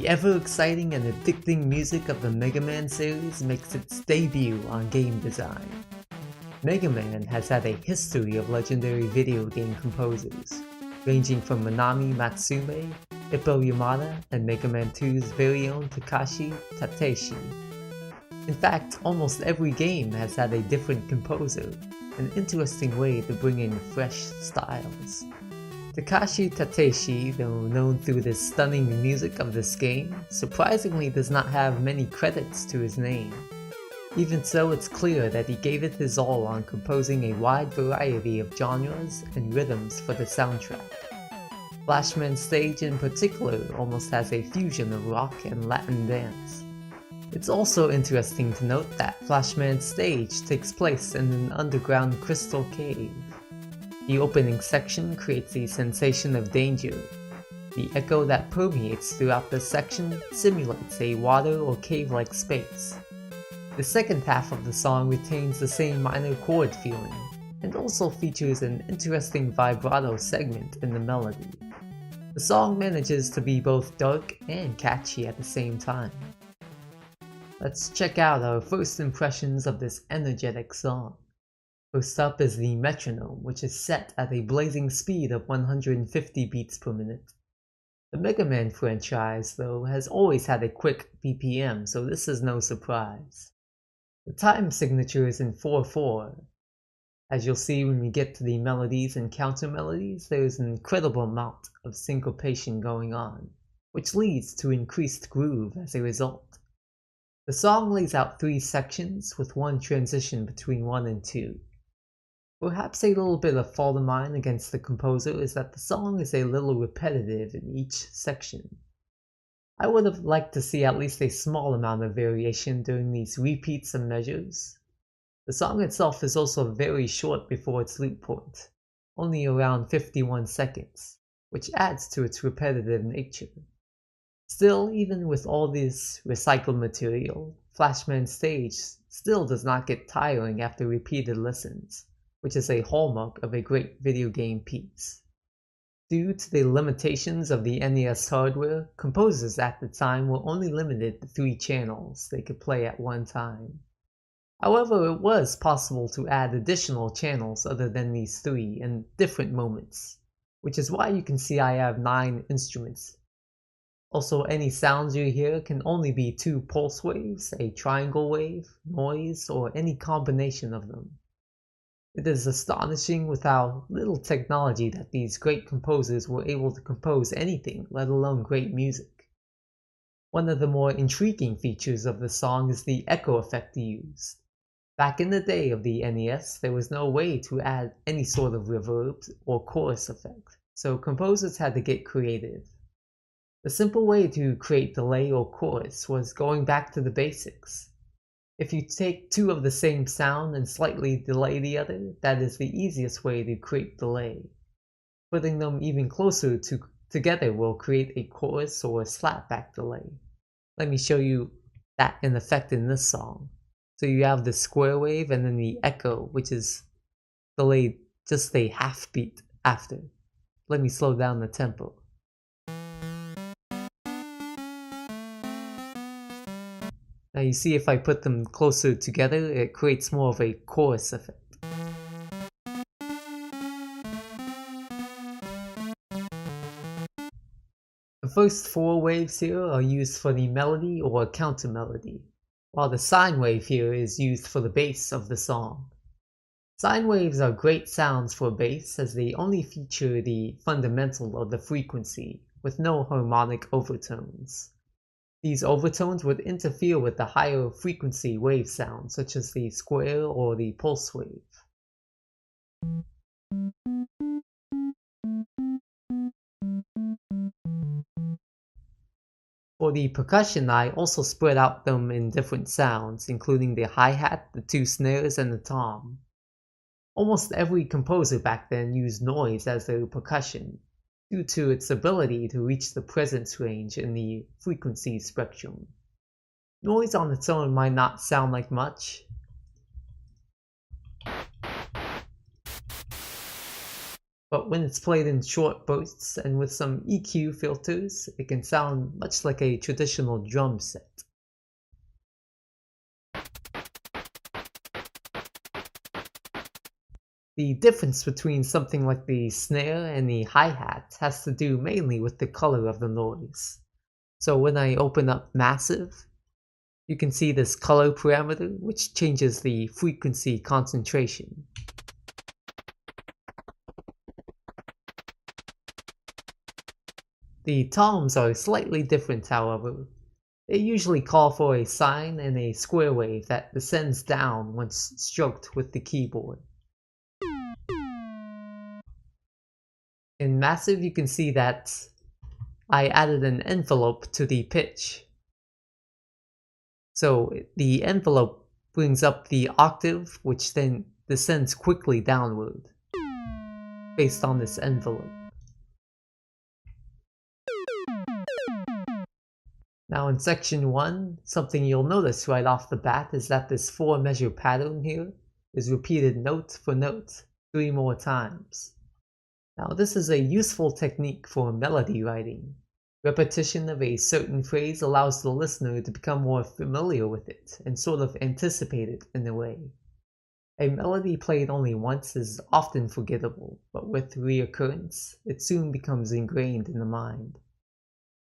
ever-exciting and addicting music of the Mega Man series makes its debut on game design. Mega Man has had a history of legendary video game composers, ranging from Manami Matsumae, Ippo Yamada, and Mega Man 2's very own Takashi Tateishi. In fact, almost every game has had a different composer, an interesting way to bring in fresh styles. Takashi Tateishi, though known through the stunning music of this game, surprisingly does not have many credits to his name. Even so, it's clear that he gave it his all on composing a wide variety of genres and rhythms for the soundtrack. Flashman Stage in particular almost has a fusion of rock and Latin dance. It's also interesting to note that Flashman Stage takes place in an underground crystal cave. The opening section creates a sensation of danger. The echo that permeates throughout the section simulates a water or cave-like space. The second half of the song retains the same minor chord feeling, and also features an interesting vibrato segment in the melody. The song manages to be both dark and catchy at the same time. Let's check out our first impressions of this energetic song. First up is the metronome, which is set at a blazing speed of 150 beats per minute. The Mega Man franchise, though, has always had a quick BPM, so this is no surprise. The time signature is in 4/4. As you'll see when we get to the melodies and counter melodies, there is an incredible amount of syncopation going on, which leads to increased groove as a result. The song lays out 3 sections with one transition between 1 and 2. Perhaps a little bit of fault of mine against the composer is that the song is a little repetitive in each section. I would have liked to see at least a small amount of variation during these repeats and measures. The song itself is also very short before its loop point, only around 51 seconds, which adds to its repetitive nature. Still, even with all this recycled material, Flashman Stage still does not get tiring after repeated listens, which is a hallmark of a great video game piece. Due to the limitations of the NES hardware, composers at the time were only limited to 3 channels they could play at one time. However, it was possible to add additional channels other than these 3 in different moments, which is why you can see I have 9 instruments. Also, any sounds you hear can only be 2 pulse waves, a triangle wave, noise, or any combination of them. It is astonishing with how little technology that these great composers were able to compose anything, let alone great music. One of the more intriguing features of the song is the echo effect used. Back in the day of the NES, there was no way to add any sort of reverb or chorus effect, so composers had to get creative. The simple way to create delay or chorus was going back to the basics. If you take 2 of the same sound and slightly delay the other, that is the easiest way to create delay. Putting them even closer together will create a chorus or a slapback delay. Let me show you that in effect in this song. So you have the square wave and then the echo, which is delayed just a half beat after. Let me slow down the tempo. Now you see if I put them closer together, it creates more of a chorus effect. The first 4 waves here are used for the melody or counter melody, while the sine wave here is used for the bass of the song. Sine waves are great sounds for bass as they only feature the fundamental of the frequency, with no harmonic overtones. These overtones would interfere with the higher frequency wave sounds, such as the square or the pulse wave. For the percussion, I also spread out them in different sounds, including the hi-hat, the 2 snares, and the tom. Almost every composer back then used noise as their percussion, due to its ability to reach the presence range in the frequency spectrum. Noise on its own might not sound like much, but when it's played in short bursts and with some EQ filters, it can sound much like a traditional drum set. The difference between something like the snare and the hi-hat has to do mainly with the color of the noise. So when I open up Massive, you can see this color parameter, which changes the frequency concentration. The toms are slightly different, however. They usually call for a sine and a square wave that descends down once stroked with the keyboard. In Massive, you can see that I added an envelope to the pitch. So the envelope brings up the octave, which then descends quickly downward based on this envelope. Now in section 1, something you'll notice right off the bat is that this 4-measure pattern here is repeated note for note 3 more times. Now this is a useful technique for melody writing. Repetition of a certain phrase allows the listener to become more familiar with it and sort of anticipate it in a way. A melody played only once is often forgettable, but with reoccurrence, it soon becomes ingrained in the mind.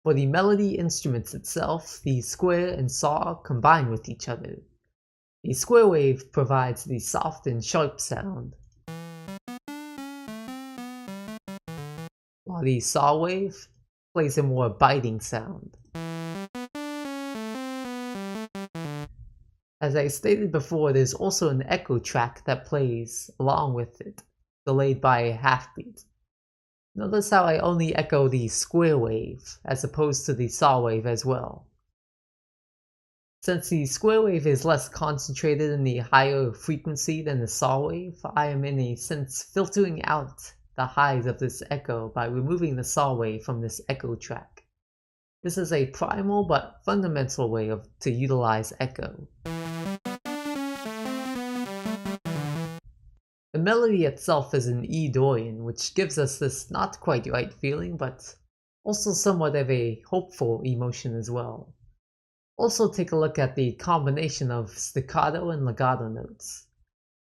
For the melody instruments itself, the square and saw combine with each other. The square wave provides the soft and sharp sound, while the saw wave plays a more biting sound. As I stated before, there's also an echo track that plays along with it, delayed by a half beat. Notice how I only echo the square wave, as opposed to the saw wave as well. Since the square wave is less concentrated in the higher frequency than the saw wave, I am in a sense filtering out the highs of this echo by removing the saw wave from this echo track. This is a primal but fundamental way to utilize echo. The melody itself is in E Dorian, which gives us this not quite right feeling, but also somewhat of a hopeful emotion as well. Also take a look at the combination of staccato and legato notes.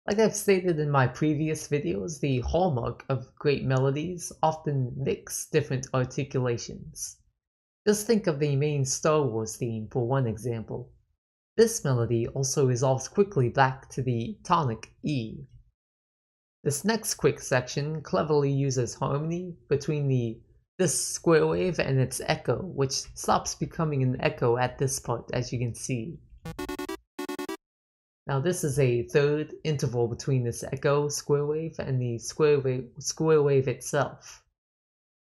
Like I've stated in my previous videos, the hallmark of great melodies often mix different articulations. Just think of the main Star Wars theme for one example. This melody also resolves quickly back to the tonic E. This next quick section cleverly uses harmony between this square wave and its echo, which stops becoming an echo at this part, as you can see. Now this is a third interval between this echo square wave and the square wave itself.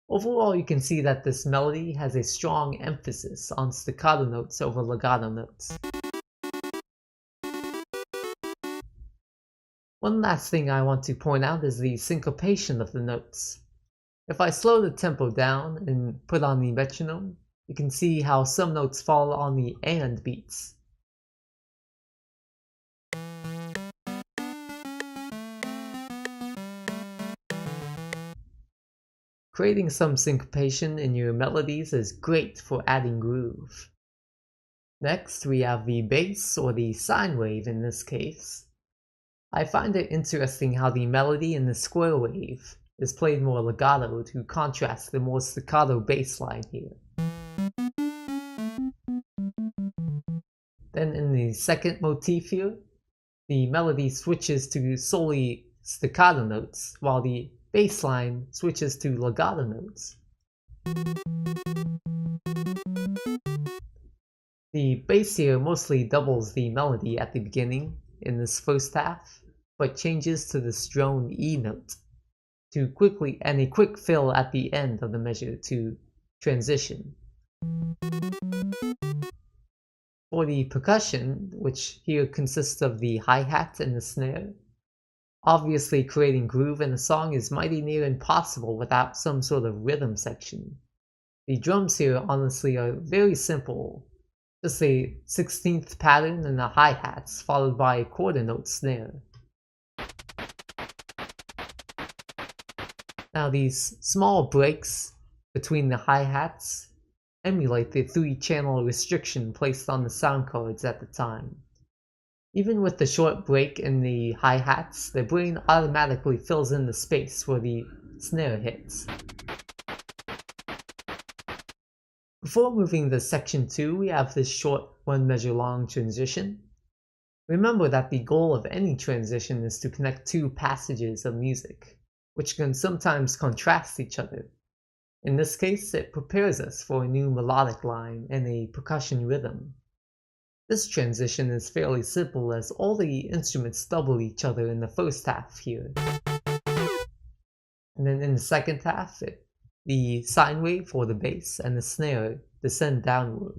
Overall, you can see that this melody has a strong emphasis on staccato notes over legato notes. One last thing I want to point out is the syncopation of the notes. If I slow the tempo down and put on the metronome, you can see how some notes fall on the and beats. Creating some syncopation in your melodies is great for adding groove. Next, we have the bass, or the sine wave in this case. I find it interesting how the melody in the square wave is played more legato to contrast the more staccato bass line here. Then in the second motif here, the melody switches to solely staccato notes, while the bass line switches to legato notes. The bass here mostly doubles the melody at the beginning in this first half, but changes to this drone E note and a quick fill at the end of the measure to transition. For the percussion, which here consists of the hi-hat and the snare, obviously creating groove in a song is mighty near impossible without some sort of rhythm section. The drums here honestly are very simple, just a 16th pattern and the hi-hats followed by a quarter note snare. Now these small breaks between the hi-hats emulate the 3-channel restriction placed on the sound cards at the time. Even with the short break in the hi-hats, the brain automatically fills in the space where the snare hits. Before moving to section 2, we have this short 1 measure long transition. Remember that the goal of any transition is to connect 2 passages of music, which can sometimes contrast each other. In this case, it prepares us for a new melodic line and a percussion rhythm. This transition is fairly simple as all the instruments double each other in the first half here. And then in the second half, the sine wave for the bass and the snare descend downward.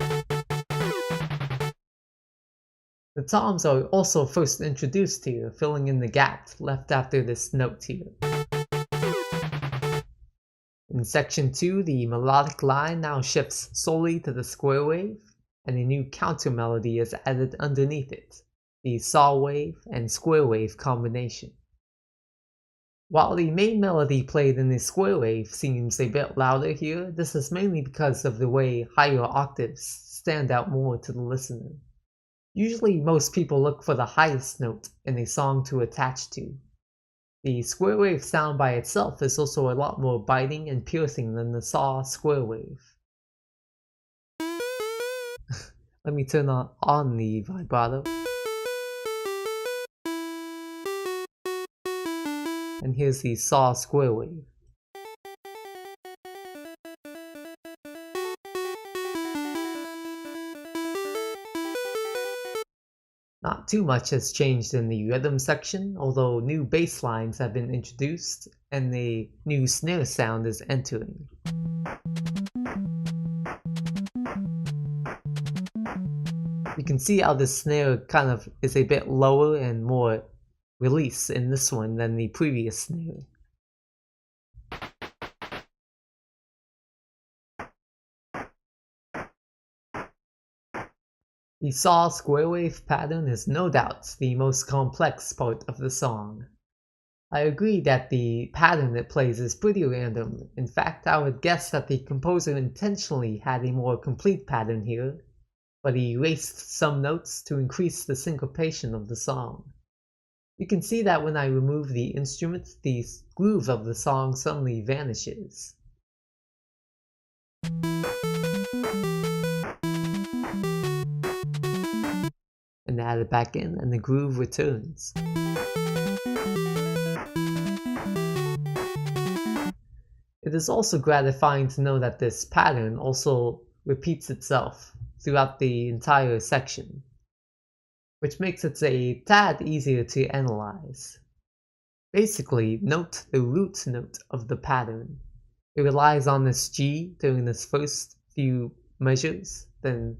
The toms are also first introduced here, filling in the gap left after this note here. In section 2, the melodic line now shifts solely to the square wave, and a new counter melody is added underneath it, the saw wave and square wave combination. While the main melody played in the square wave seems a bit louder here, this is mainly because of the way higher octaves stand out more to the listener. Usually most people look for the highest note in a song to attach to. The square wave sound by itself is also a lot more biting and piercing than the saw square wave. Let me turn on the vibrato. And here's the saw square wave. Not too much has changed in the rhythm section, although new bass lines have been introduced and the new snare sound is entering. You can see how the snare kind of is a bit lower and more release in this one than the previous snare. The saw square wave pattern is no doubt the most complex part of the song. I agree that the pattern it plays is pretty random. In fact, I would guess that the composer intentionally had a more complete pattern here, but he erased some notes to increase the syncopation of the song. You can see that when I remove the instrument, the groove of the song suddenly vanishes. And add it back in and the groove returns. It is also gratifying to know that this pattern also repeats itself throughout the entire section, which makes it a tad easier to analyze. Basically, note the root note of the pattern. It relies on this G during this first few measures, then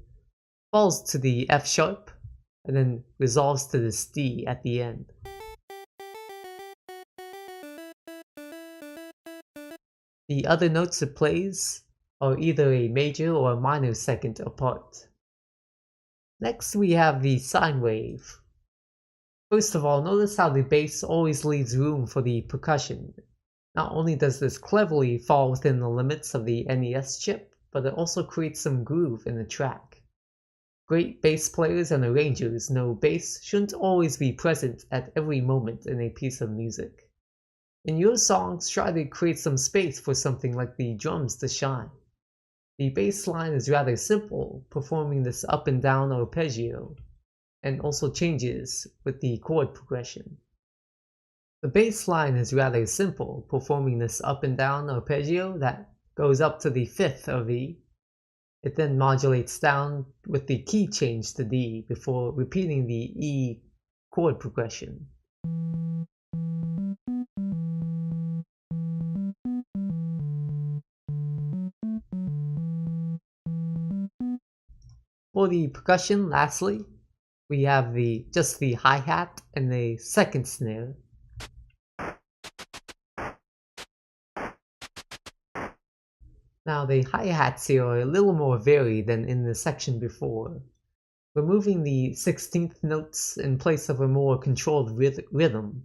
falls to the F sharp, and then resolves to this D at the end. The other notes it plays are either a major or a minor second apart. Next we have the sine wave. First of all, notice how the bass always leaves room for the percussion. Not only does this cleverly fall within the limits of the NES chip, but it also creates some groove in the track. Great bass players and arrangers know bass shouldn't always be present at every moment in a piece of music. In your songs, try to create some space for something like the drums to shine. The bass line is rather simple, performing this up and down arpeggio, and also changes with the chord progression. The bass line is rather simple, performing this up and down arpeggio that goes up to the 5th of E. It then modulates down with the key change to D before repeating the E chord progression. For the percussion, lastly, we have just the hi-hat and the second snare. Now the hi-hats here are a little more varied than in the section before. Removing the 16th notes in place of a more controlled rhythm,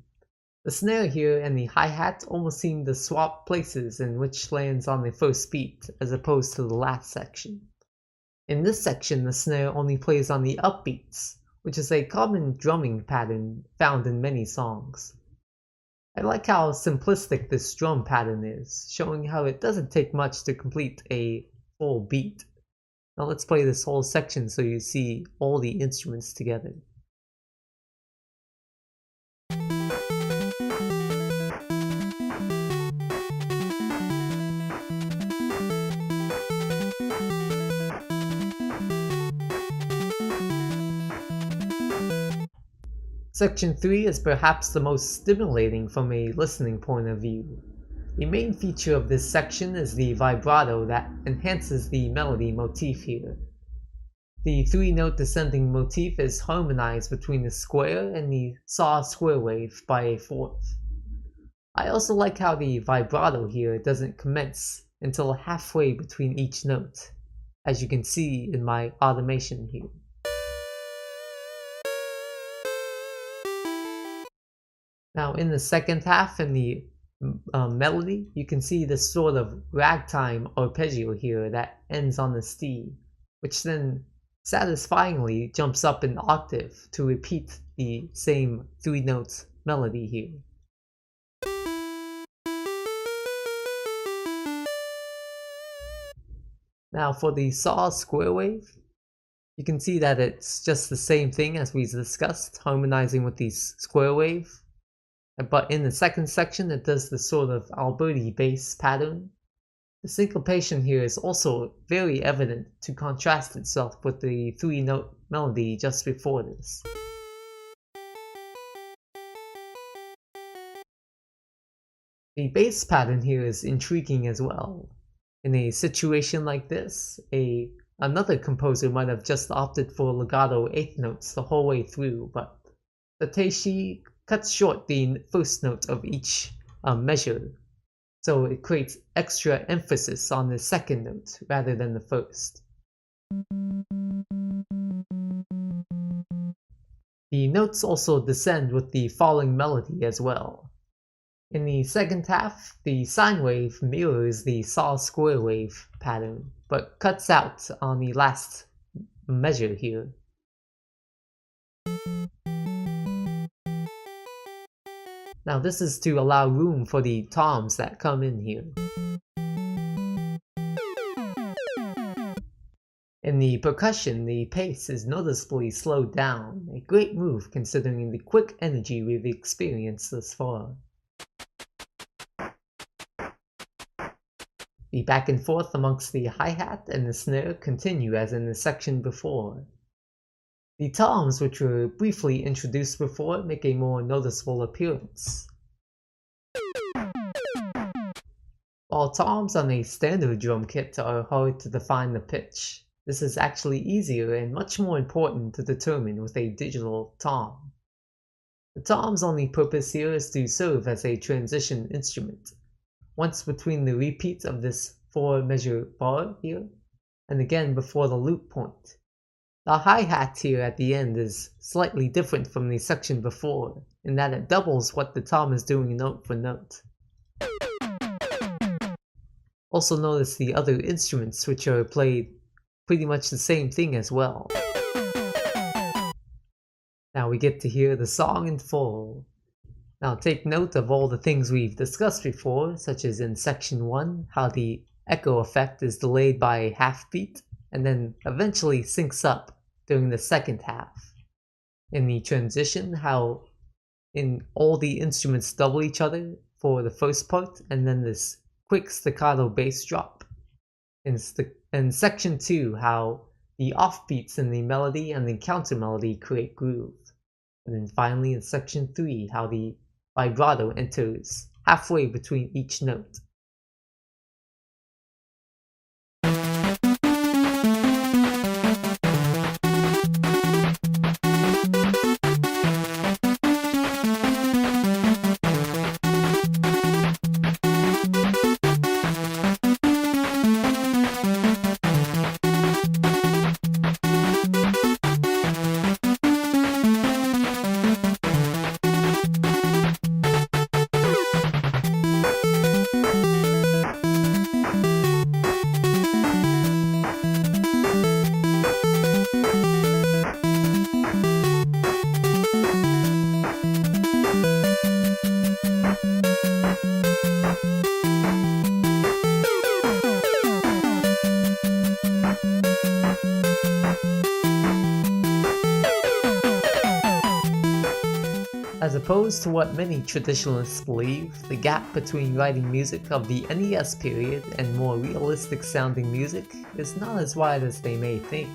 The snare here and the hi-hat almost seem to swap places in which lands on the first beat as opposed to the last section. In this section, the snare only plays on the upbeats, which is a common drumming pattern found in many songs. I like how simplistic this drum pattern is, showing how it doesn't take much to complete a full beat. Now let's play this whole section so you see all the instruments together. Section 3 is perhaps the most stimulating from a listening point of view. The main feature of this section is the vibrato that enhances the melody motif here. The 3-note descending motif is harmonized between the square and the saw square wave by a fourth. I also like how the vibrato here doesn't commence until halfway between each note, as you can see in my automation here. Now in the second half in the melody, you can see this sort of ragtime arpeggio here that ends on the C, which then satisfyingly jumps up an octave to repeat the same 3-note melody here. Now for the saw square wave, you can see that it's just the same thing as we discussed, harmonizing with the square wave. But in the second section, it does the sort of Alberti bass pattern. The syncopation here is also very evident to contrast itself with the 3-note melody just before this. The bass pattern here is intriguing as well. In a situation like this, another composer might have just opted for legato 8th notes the whole way through, but Tateishi cuts short the first note of each measure, so it creates extra emphasis on the second note rather than the first. The notes also descend with the falling melody as well. In the second half, the sine wave mirrors the saw square wave pattern, but cuts out on the last measure here. Now this is to allow room for the toms that come in here. In the percussion, the pace is noticeably slowed down, a great move considering the quick energy we've experienced thus far. The back and forth amongst the hi-hat and the snare continue as in the section before. The toms, which were briefly introduced before, make a more noticeable appearance. While toms on a standard drum kit are hard to define the pitch, this is actually easier and much more important to determine with a digital tom. The tom's only purpose here is to serve as a transition instrument, once between the repeat of this 4-measure bar here, and again before the loop point. The hi-hat here at the end is slightly different from the section before, in that it doubles what the tom is doing note for note. Also notice the other instruments, which are played pretty much the same thing as well. Now we get to hear the song in full. Now take note of all the things we've discussed before, such as in section 1, how the echo effect is delayed by a half beat, and then eventually syncs up during the second half. In the transition, how in all the instruments double each other for the first part, and then this quick staccato bass drop. In section 2, how the offbeats in the melody and the counter melody create groove. And then finally in section 3, how the vibrato enters halfway between each note. As opposed to what many traditionalists believe, the gap between writing music of the NES period and more realistic sounding music is not as wide as they may think.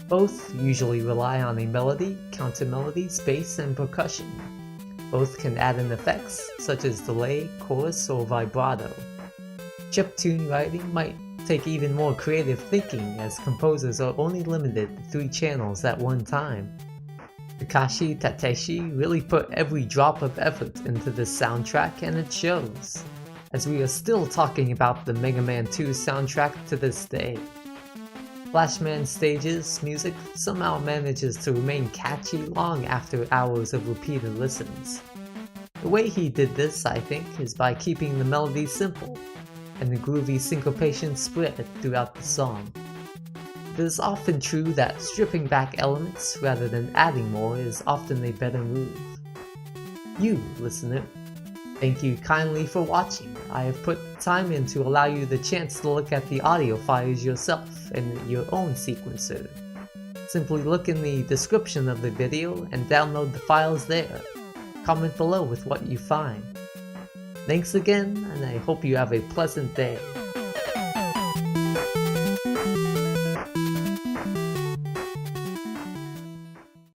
Both usually rely on a melody, counter-melody, bass, and percussion. Both can add in effects such as delay, chorus, or vibrato. Chiptune writing might take even more creative thinking, as composers are only limited to 3 channels at one time. Takashi Tateshi really put every drop of effort into this soundtrack, and it shows, as we are still talking about the Mega Man 2 soundtrack to this day. Flashman Stage's music somehow manages to remain catchy long after hours of repeated listens. The way he did this, I think, is by keeping the melody simple, and the groovy syncopation spread throughout the song. It is often true that stripping back elements rather than adding more is often a better move. You, listener, thank you kindly for watching. I have put time in to allow you the chance to look at the audio files yourself in your own sequencer. Simply look in the description of the video and download the files there. Comment below with what you find. Thanks again, and I hope you have a pleasant day.